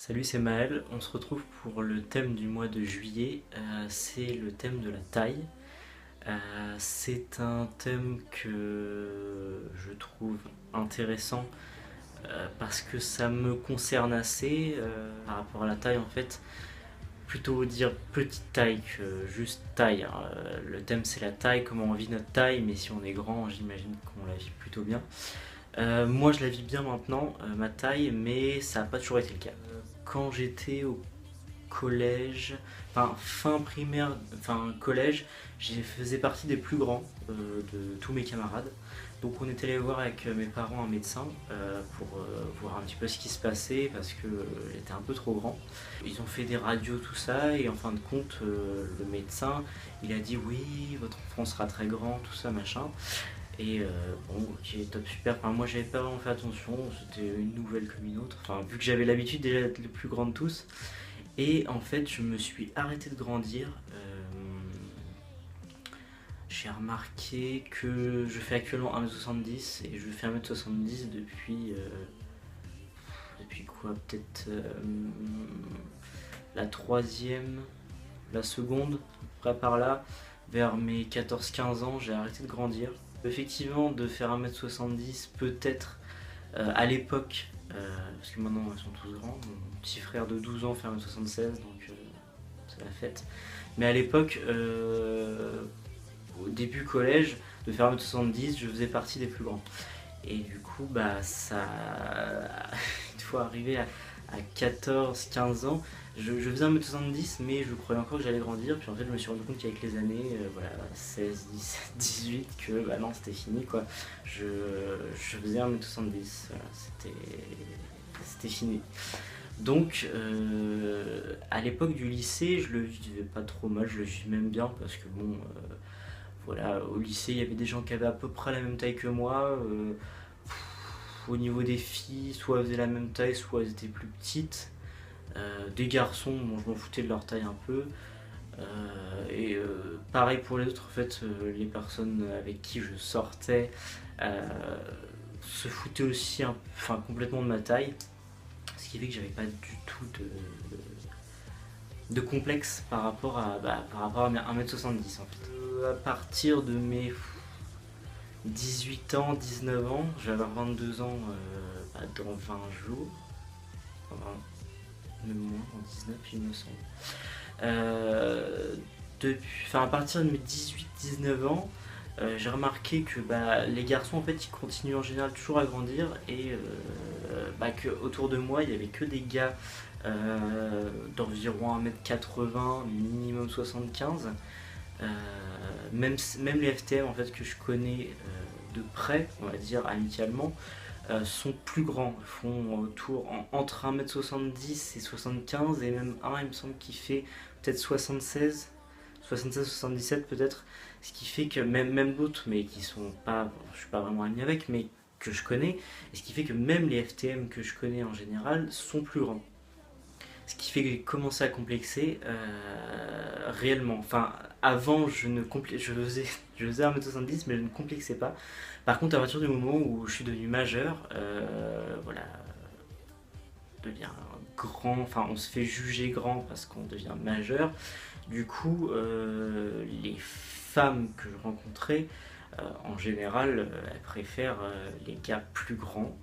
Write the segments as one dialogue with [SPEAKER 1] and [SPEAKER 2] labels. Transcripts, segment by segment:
[SPEAKER 1] Salut, c'est Maël. On se retrouve pour le thème du mois de juillet. C'est le thème de la taille. C'est un thème que je trouve intéressant parce que ça me concerne assez par rapport à la taille en fait. Plutôt dire petite taille que juste taille, hein. Le thème c'est la taille, comment on vit notre taille, mais si on est grand, j'imagine qu'on la vit plutôt bien. Moi je la vis bien maintenant, ma taille, mais ça n'a pas toujours été le cas. Quand j'étais au collège, enfin fin primaire, enfin collège, j'ai faisais partie des plus grands de tous mes camarades. Donc on était allé voir avec mes parents un médecin pour voir un petit peu ce qui se passait parce que j'étais un peu trop grand. Ils ont fait des radios tout ça et en fin de compte le médecin il a dit oui votre enfant sera très grand tout ça machin. Et bon, ok, top, super. Enfin, moi, j'avais pas vraiment fait attention. C'était une nouvelle comme une autre. Enfin, vu que j'avais l'habitude déjà d'être le plus grand de tous. Et en fait, je me suis arrêté de grandir. J'ai remarqué que je fais actuellement 1m70 et je fais 1m70 depuis quoi? Peut-être la troisième, la seconde, après par là. Vers mes 14-15 ans, j'ai arrêté de grandir. Effectivement, de faire 1m70, peut-être à l'époque, parce que maintenant ils sont tous grands, mon petit frère de 12 ans fait 1m76, donc c'est la fête. Mais à l'époque, au début collège, de faire 1m70, je faisais partie des plus grands. Et du coup, bah ça, une fois arrivé à 14-15 ans, je faisais 1m70 mais je croyais encore que j'allais grandir. Puis en fait, je me suis rendu compte qu'avec les années, voilà, 16, 17, 18, que bah non, c'était fini quoi. Je, je faisais 1m70, voilà, c'était fini. Donc, à l'époque du lycée, je le vivais pas trop mal, je le vivais même bien parce que bon, voilà, au lycée, il y avait des gens qui avaient à peu près la même taille que moi. Au niveau des filles, soit elles faisaient la même taille, soit elles étaient plus petites. Des garçons, bon, je m'en foutais de leur taille un peu. Pareil pour les autres, en fait, les personnes avec qui je sortais euh, se foutaient aussi enfin, complètement de ma taille. Ce qui fait que j'avais pas du tout de complexe par rapport à mes 1m70 en fait. À partir de mes 18 ans, 19 ans, je vais avoir 22 ans dans 20 jours. Enfin, même moins, en 19 il me semble. Enfin, à partir de mes 18-19 ans, j'ai remarqué que bah, les garçons en fait ils continuent en général toujours à grandir et bah, que autour de moi il y avait que des gars d'environ 1m80, minimum 75. Même les FTM en fait que je connais de près, on va dire amicalement, sont plus grands, font entre 1m70 et 75 et même un il me semble qui fait peut-être 76 peut-être, ce qui fait que même d'autres mais qui sont pas, bon, je suis pas vraiment ami avec mais que je connais, et ce qui fait que même les FTM que je connais en général sont plus grands. Ce qui fait que j'ai commencé à complexer réellement. Enfin, avant, je faisais 1m70, mais je ne complexais pas. Par contre, à partir du moment où je suis devenu majeur, voilà, on devient grand, enfin, on se fait juger grand parce qu'on devient majeur. Du coup, les femmes que je rencontrais, en général, elles préfèrent les gars plus grands.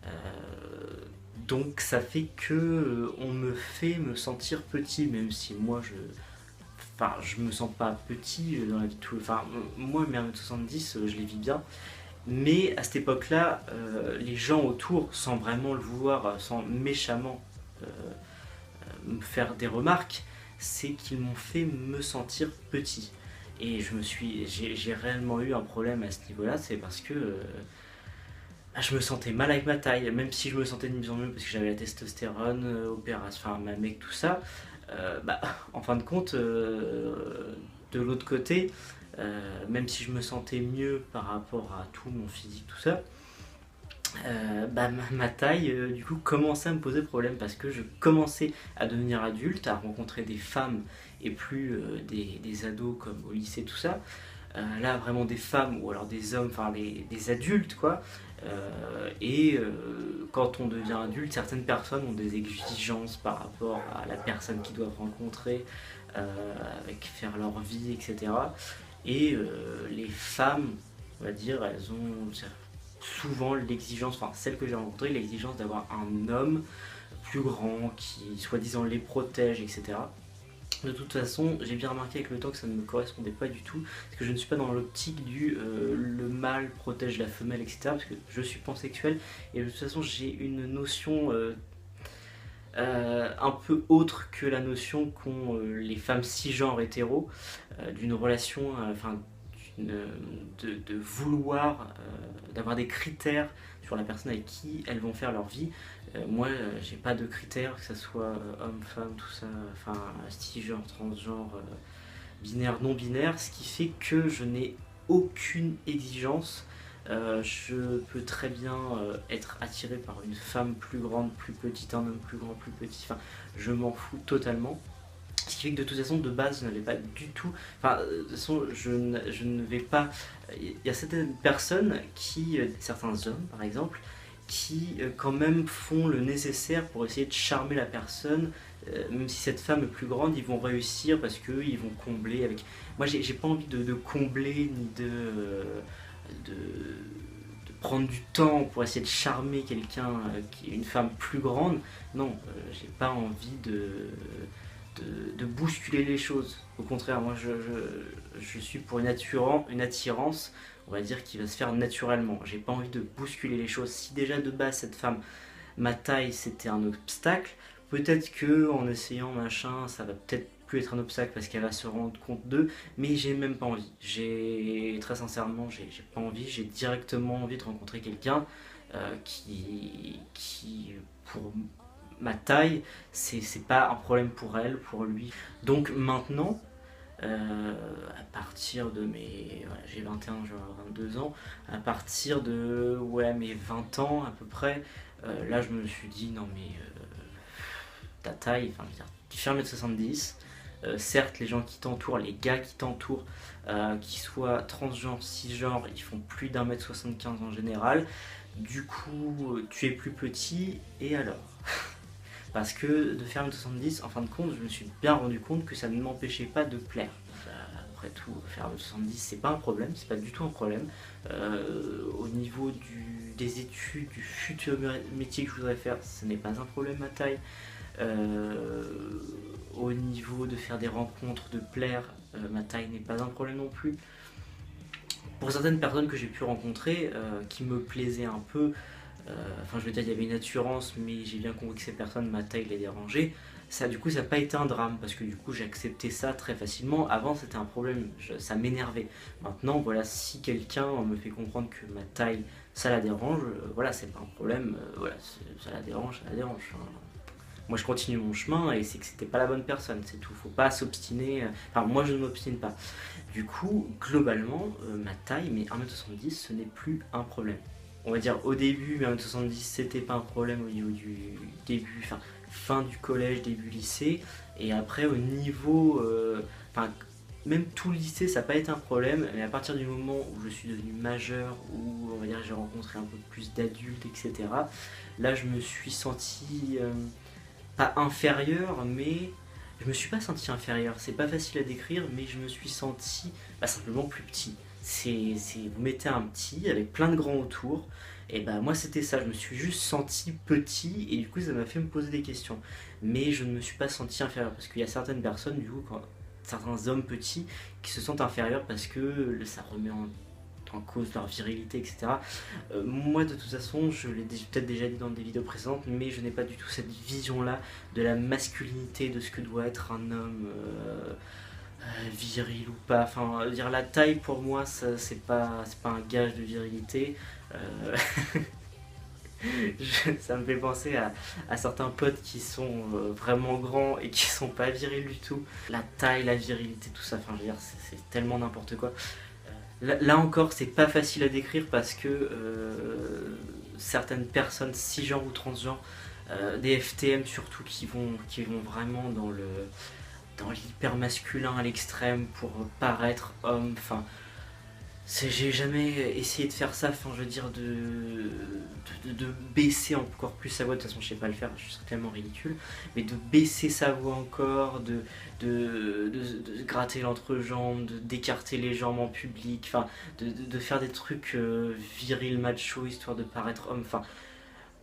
[SPEAKER 1] Euh, donc ça fait que on me fait me sentir petit, même si moi enfin, je me sens pas petit dans la vie de tout. Enfin, moi, mes 1m70, je les vis bien. Mais à cette époque-là, les gens autour, sans vraiment le vouloir, sans méchamment me faire des remarques, c'est qu'ils m'ont fait me sentir petit. Et j'ai réellement eu un problème à ce niveau-là, c'est parce que je me sentais mal avec ma taille, même si je me sentais de mieux en mieux parce que j'avais la testostérone, opération, enfin ma mec, tout ça. Bah, en fin de compte, de l'autre côté, même si je me sentais mieux par rapport à tout mon physique, tout ça, bah, ma taille, du coup, commençait à me poser problème parce que je commençais à devenir adulte, à rencontrer des femmes et plus des ados comme au lycée, tout ça. Là, vraiment des femmes ou alors des hommes, enfin des adultes, quoi. Et quand on devient adulte, certaines personnes ont des exigences par rapport à la personne qu'ils doivent rencontrer, avec faire leur vie, etc. Et les femmes, on va dire, elles ont souvent l'exigence, enfin celle que j'ai rencontrée, l'exigence d'avoir un homme plus grand qui soi-disant les protège, etc. De toute façon, j'ai bien remarqué avec le temps que ça ne me correspondait pas du tout, parce que je ne suis pas dans l'optique du le mâle protège la femelle, etc. Parce que je suis pansexuel et de toute façon j'ai une notion un peu autre que la notion qu'ont les femmes cisgenres hétéros d'une relation, enfin de vouloir, d'avoir des critères sur la personne avec qui elles vont faire leur vie. Moi, j'ai pas de critères, que ce soit homme, femme, tout ça, enfin cisgenre, transgenre, binaire, non binaire, ce qui fait que je n'ai aucune exigence. Je peux très bien être attiré par une femme plus grande, plus petite, un homme plus grand, plus petit, enfin je m'en fous totalement. Ce qui fait que de toute façon, de base, je n'avais pas du tout. Enfin, de toute façon, je ne vais pas. Il y a certaines personnes qui, certains hommes par exemple, qui quand même font le nécessaire pour essayer de charmer la personne. Même si cette femme est plus grande, ils vont réussir parce qu'ils vont combler avec. Moi, j'ai pas envie de combler ni de prendre du temps pour essayer de charmer quelqu'un qui est une femme plus grande. Non, j'ai pas envie de bousculer les choses. Au contraire, moi je suis pour une attirance, on va dire, qui va se faire naturellement. J'ai pas envie de bousculer les choses. Si déjà de base cette femme, ma taille c'était un obstacle, peut-être que en essayant machin, ça va peut-être plus être un obstacle parce qu'elle va se rendre compte d'eux, mais j'ai même pas envie. Très sincèrement, j'ai pas envie. J'ai directement envie de rencontrer quelqu'un qui, pour ma taille, c'est pas un problème pour elle, pour lui. Donc maintenant, à partir de mes. Voilà, j'ai 21, je vais avoir 22 ans. À partir de ouais, mes 20 ans à peu près, là je me suis dit non, mais ta taille, enfin je veux dire, tu fais 1m70. Certes, les gens qui t'entourent, les gars qui t'entourent, qu'ils soient transgenres, cisgenres, ils font plus d'1m75 en général. Du coup, tu es plus petit, et alors? Parce que de faire 1m70, en fin de compte, je me suis bien rendu compte que ça ne m'empêchait pas de plaire. Après tout, faire 1m70, c'est pas un problème, c'est pas du tout un problème. Au niveau des études, du futur métier que je voudrais faire, ce n'est pas un problème ma taille. Au niveau de faire des rencontres, de plaire, ma taille n'est pas un problème non plus. Pour certaines personnes que j'ai pu rencontrer, qui me plaisaient un peu, enfin je veux dire il y avait une assurance, mais j'ai bien compris que ces personnes, ma taille les dérangeait. Ça, du coup, ça n'a pas été un drame parce que du coup j'ai accepté ça très facilement. Avant c'était un problème, ça m'énervait. Maintenant voilà, si quelqu'un me fait comprendre que ma taille ça la dérange, voilà, c'est pas un problème, voilà, ça la dérange, ça la dérange. Enfin, moi je continue mon chemin et c'est que c'était pas la bonne personne, c'est tout. Faut pas s'obstiner, enfin moi je ne m'obstine pas. Du coup, globalement, ma taille, mais 1m70, ce n'est plus un problème. On va dire au début, 1m70, c'était pas un problème au niveau du début, enfin fin du collège, début lycée. Et après, au niveau. Enfin, même tout le lycée, ça n'a pas été un problème. Mais à partir du moment où je suis devenu majeur, où on va dire j'ai rencontré un peu plus d'adultes, etc., là je me suis senti. Pas inférieur, mais je me suis pas senti inférieur. C'est pas facile à décrire, mais je me suis senti simplement plus petit. Vous mettez un petit avec plein de grands autour, et bah moi c'était ça. Je me suis juste senti petit et du coup ça m'a fait me poser des questions. Mais je ne me suis pas senti inférieur parce qu'il y a certaines personnes, du coup, certains hommes petits qui se sentent inférieurs parce que ça remet en cause leur virilité, etc. Moi, de toute façon, je l'ai peut-être déjà dit dans des vidéos précédentes, mais je n'ai pas du tout cette vision-là de la masculinité, de ce que doit être un homme viril ou pas. Enfin, dire la taille pour moi, c'est pas un gage de virilité. Ça me fait penser à certains potes qui sont vraiment grands et qui sont pas virils du tout. La taille, la virilité, tout ça, enfin, je veux dire, c'est tellement n'importe quoi. Là encore, c'est pas facile à décrire parce que certaines personnes cisgenres ou transgenres, des FTM surtout, qui vont vraiment dans l'hyper masculin à l'extrême pour paraître homme. Enfin, j'ai jamais essayé de faire ça. Enfin, je veux dire de de baisser encore plus sa voix. De toute façon, je sais pas le faire, je suis tellement ridicule, mais de baisser sa voix encore, de gratter l'entrejambe, d'écarter les jambes en public, enfin, de faire des trucs viril macho histoire de paraître homme. Enfin,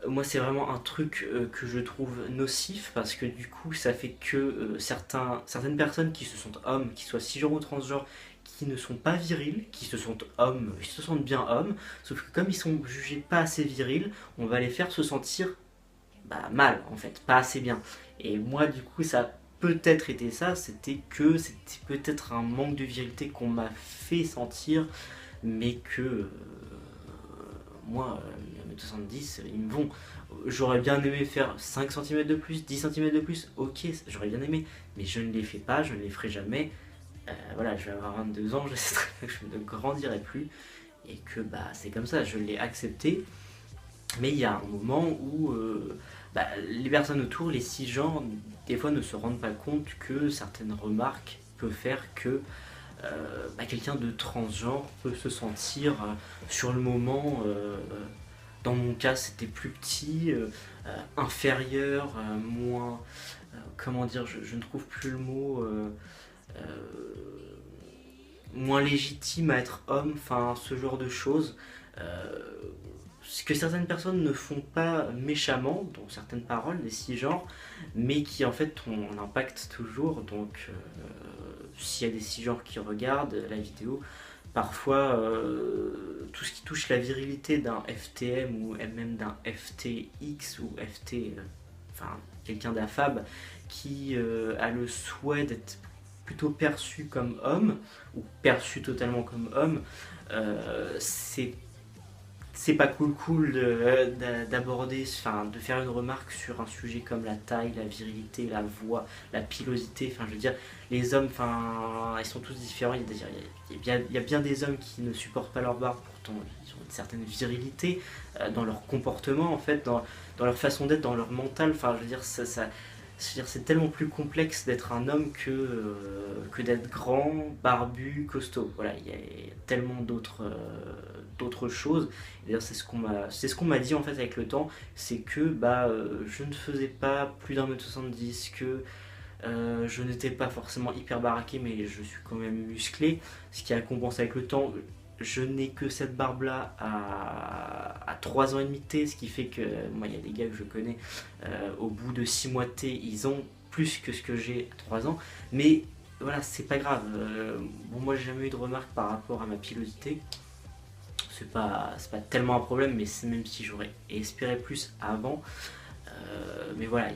[SPEAKER 1] moi, c'est vraiment un truc que je trouve nocif parce que du coup, ça fait que certaines personnes qui se sentent hommes, qui soient cisgenres ou transgenres, qui ne sont pas virils, qui se sentent hommes, ils se sentent bien hommes, sauf que comme ils sont jugés pas assez virils, on va les faire se sentir mal en fait, pas assez bien. Et moi, du coup, ça a peut-être été ça, c'était peut-être un manque de virilité qu'on m'a fait sentir, mais que moi, mes 70, ils me vont. J'aurais bien aimé faire 5 cm de plus, 10 cm de plus, ok, j'aurais bien aimé, mais je ne les fais pas, je ne les ferai jamais. Voilà, je vais avoir 22 ans, je sais très bien que je ne grandirai plus, et que c'est comme ça, je l'ai accepté. Mais il y a un moment où les personnes autour, les cisgenres, des fois ne se rendent pas compte que certaines remarques peuvent faire que quelqu'un de transgenre peut se sentir sur le moment, dans mon cas c'était plus petit, inférieur, moins, comment dire, je ne trouve plus le mot, euh, moins légitime à être homme, enfin ce genre de choses. Euh, Ce que certaines personnes ne font pas méchamment, dont certaines paroles des cisgenres, mais qui en fait ont un impact toujours. Donc s'il y a des cisgenres qui regardent la vidéo, parfois tout ce qui touche la virilité d'un FTM ou même d'un FTX ou FT, enfin quelqu'un d'affable qui a le souhait d'être plutôt perçu comme homme ou perçu totalement comme homme, c'est pas cool d'aborder, enfin de faire une remarque sur un sujet comme la taille, la virilité, la voix, la pilosité. Enfin, je veux dire, les hommes, enfin, ils sont tous différents. Il y a bien des hommes qui ne supportent pas leur barbe, pourtant ils ont une certaine virilité dans leur comportement, en fait, dans leur façon d'être, dans leur mental. Enfin, je veux dire, c'est tellement plus complexe d'être un homme que d'être grand, barbu, costaud. Voilà, il y a tellement d'autres choses. D'ailleurs, c'est ce qu'on m'a dit en fait avec le temps, c'est que je ne faisais pas plus d'1m70, que je n'étais pas forcément hyper baraqué, mais je suis quand même musclé, ce qui a compensé avec le temps. Je n'ai que cette barbe là à 3 ans et demi de thé, ce qui fait que moi il y a des gars que je connais, au bout de 6 mois de thé, ils ont plus que ce que j'ai à 3 ans. Mais voilà, c'est pas grave. Bon, moi j'ai jamais eu de remarques par rapport à ma pilosité. C'est pas tellement un problème, mais même si j'aurais espéré plus avant. Mais voilà,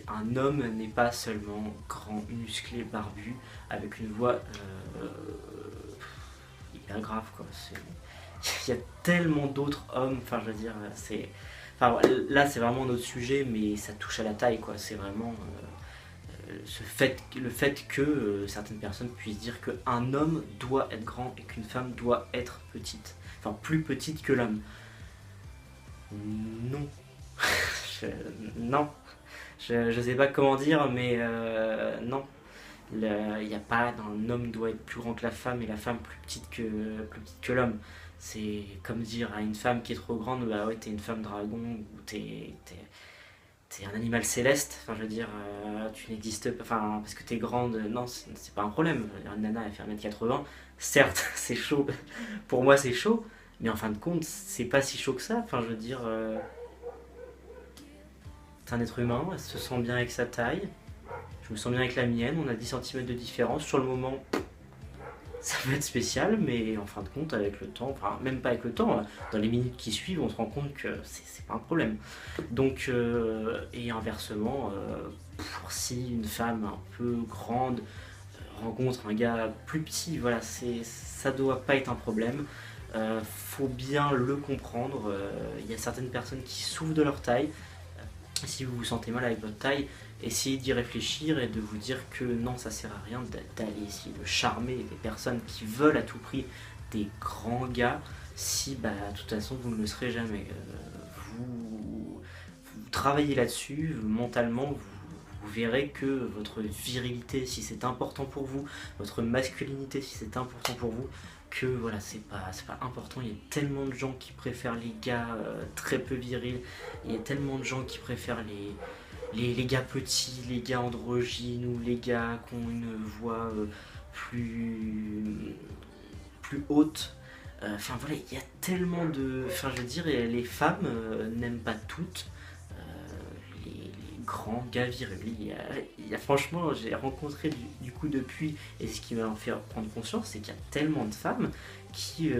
[SPEAKER 1] un homme n'est pas seulement grand, musclé, barbu, avec une voix hyper grave, quoi. Il y a tellement d'autres hommes, enfin je veux dire, enfin, là c'est vraiment un autre sujet, mais ça touche à la taille, quoi. C'est vraiment le fait que certaines personnes puissent dire qu'un homme doit être grand et qu'une femme doit être petite, enfin plus petite que l'homme. Non. je, non. Je sais pas comment dire, mais non. Il n'y a pas un homme doit être plus grand que la femme et la femme plus petite que l'homme. C'est comme dire à une femme qui est trop grande, bah ouais, t'es une femme dragon ou t'es un animal céleste. Enfin, je veux dire, tu n'existes pas. Enfin, parce que t'es grande, non, c'est pas un problème. Une nana, elle fait 1m80. Certes, c'est chaud. Pour moi, c'est chaud. Mais en fin de compte, c'est pas si chaud que ça. Enfin, je veux dire, c'est un être humain, elle se sent bien avec sa taille. Je me sens bien avec la mienne, on a 10 cm de différence. Sur le moment, ça peut être spécial, mais en fin de compte, avec le temps, enfin, même pas avec le temps, dans les minutes qui suivent, on se rend compte que c'est pas un problème. Donc, et inversement, si une femme un peu grande rencontre un gars plus petit, voilà, ça doit pas être un problème. Faut bien le comprendre. Il y a certaines personnes qui souffrent de leur taille. Si vous vous sentez mal avec votre taille, essayez d'y réfléchir et de vous dire que non, ça sert à rien d'aller essayer de charmer des personnes qui veulent à tout prix des grands gars, si de toute façon vous ne le serez jamais. Vous travaillez là-dessus, mentalement, vous verrez que votre virilité, si c'est important pour vous, votre masculinité, si c'est important pour vous, que voilà, c'est pas important. Il y a tellement de gens qui préfèrent les gars très peu virils, il y a tellement de gens qui préfèrent les gars petits, les gars androgynes ou les gars qui ont une voix plus, plus haute. Enfin voilà, il y a tellement de. Enfin, je veux dire, les femmes n'aiment pas toutes les grands gars virils. Franchement, j'ai rencontré du coup depuis, et ce qui m'a fait prendre conscience, c'est qu'il y a tellement de femmes qui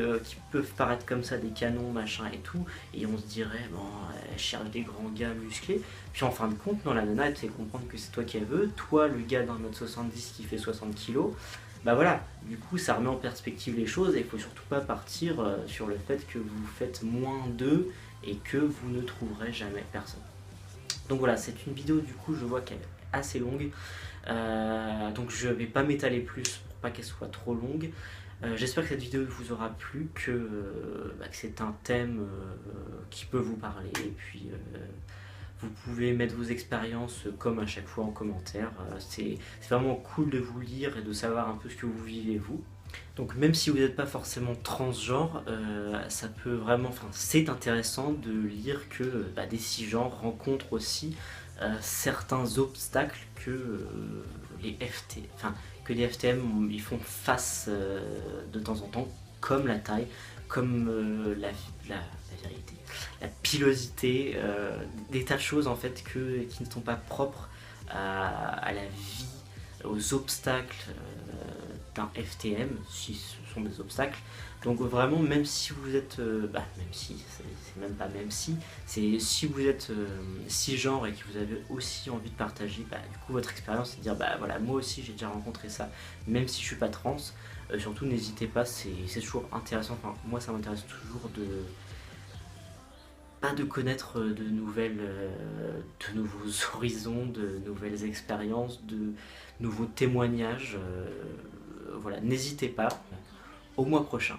[SPEAKER 1] peuvent paraître comme ça, des canons, machin et tout, et on se dirait, bon, elle cherche des grands gars musclés. Puis en fin de compte, non, la nana, elle te fait comprendre que c'est toi qu'elle veut, toi, le gars d'1,70 m qui fait 60 kilos. Bah voilà, du coup ça remet en perspective les choses et il faut surtout pas partir sur le fait que vous faites moins d'eux et que vous ne trouverez jamais personne. Donc voilà, c'est une vidéo du coup je vois qu'elle est assez longue, donc je vais pas m'étaler plus pour pas qu'elle soit trop longue. J'espère que cette vidéo vous aura plu, que c'est un thème qui peut vous parler et puis vous pouvez mettre vos expériences comme à chaque fois en commentaire. C'est vraiment cool de vous lire et de savoir un peu ce que vous vivez vous. Donc même si vous n'êtes pas forcément transgenre, ça peut vraiment, enfin c'est intéressant de lire que des cisgenres rencontrent aussi certains obstacles les FT, enfin que les FTM ils font face de temps en temps, comme la taille, comme la virilité, la pilosité, des tas de choses en fait qui ne sont pas propres à la vie, aux obstacles d'un FTM, si ce sont des obstacles. Donc vraiment, même si vous êtes, même si, c'est même pas même si, c'est si vous êtes cisgenre et que vous avez aussi envie de partager du coup votre expérience et de dire voilà, moi aussi j'ai déjà rencontré ça, même si je suis pas trans, surtout n'hésitez pas, c'est toujours intéressant, enfin moi ça m'intéresse toujours de connaître de nouveaux horizons, de nouvelles expériences, de nouveaux témoignages. Voilà, n'hésitez pas. Au mois prochain.